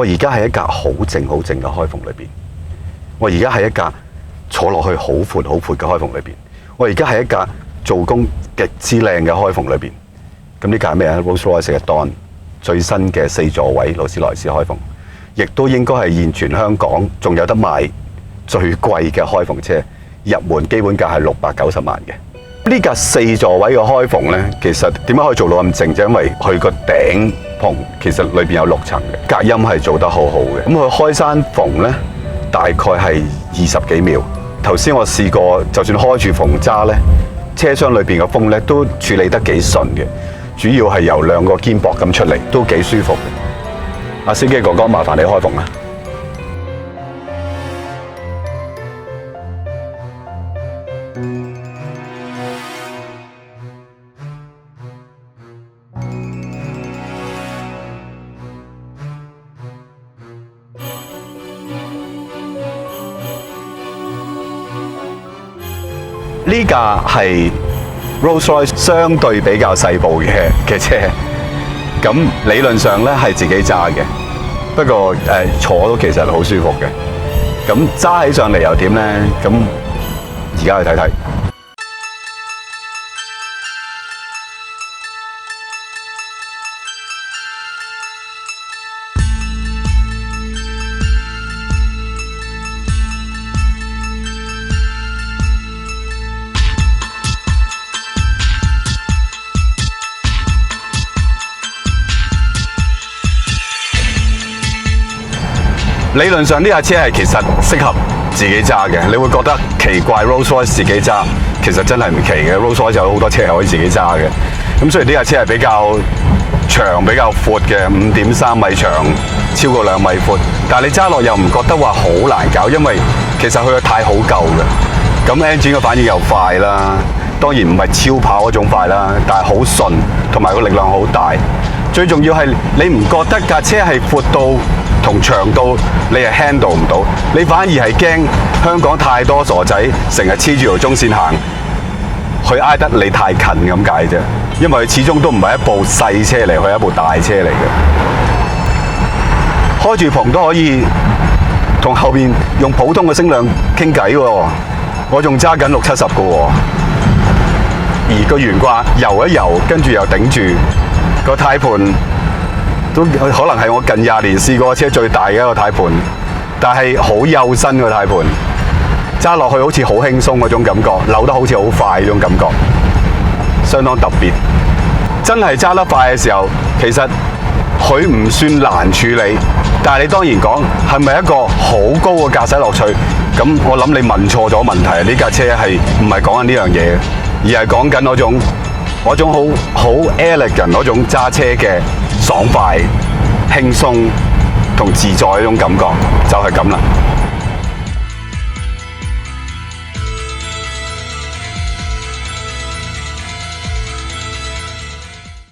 我而家喺一架好靜好靜嘅開篷裏邊，我而家喺一架坐落去好闊好闊嘅開篷裏邊，我而家喺一架做工極之靚嘅開篷裏邊。咁呢架係咩啊 ？Rolls-Royce 嘅 Dawn 最新嘅4座位勞斯萊斯開篷，亦都應該係現全香港仲有得賣最貴嘅開篷車，入門基本價係690萬嘅。呢架4座位嘅開篷呢，其實點解可以做到咁靜？就因為佢個頂篷其實裏邊有6層嘅，隔音係做得好好嘅。咁佢開山篷呢，大概係20幾秒。頭先我試過，就算開住篷揸呢，車廂裏邊嘅風呢都處理得幾順嘅。主要係由2個肩膊咁出嚟，都幾舒服嘅。阿司機哥哥，麻煩你開篷啦。呢架係 Rolls-Royce 相對比較細部嘅車，咁理論上咧係自己揸嘅，不過坐都其實好舒服嘅。咁揸起上嚟又點咧？咁而家去睇睇。理論上呢架車係其實適合自己揸嘅，你會覺得奇怪 Rolls-Royce 自己揸，其實真係唔奇嘅。Rolls-Royce 有好多車係可以自己揸嘅。咁雖然呢架車係比較長、比較闊嘅，5.3米長，超過2米闊，但係你揸落又唔覺得話好難搞，因為其實佢個軚好夠嘅。咁 engine 嘅反應又快啦，當然唔係超跑嗰種快啦，但係好順，同埋個力量好大。最重要係你唔覺得架車係闊到同長到你係 handle 唔到，你反而係驚香港太多傻仔成日黐住條中線行，佢挨得你太近咁解啫。因為佢始終都唔係一部細車嚟，佢係一部大車嚟嘅。開住篷都可以同後邊用普通嘅聲量傾偈喎，我仲揸緊60-70嘅喎。而個懸掛游一游，跟住又頂住個軚盤。都可能係我近20年試過車最大嘅一個軚盤，但係好幼身個軚盤，揸落去好似好輕鬆嗰種感覺，扭得好似好快嗰種感覺，相當特別。真係揸得快嘅時候，其實佢唔算難處理，但係你當然講係咪一個好高嘅駕駛樂趣？咁我諗你問錯咗問題，呢架車係唔係講緊呢樣嘢，而係講緊嗰種好 elegant 嗰種揸車嘅爽快、輕鬆同自在嗰種感覺，就係咁啦。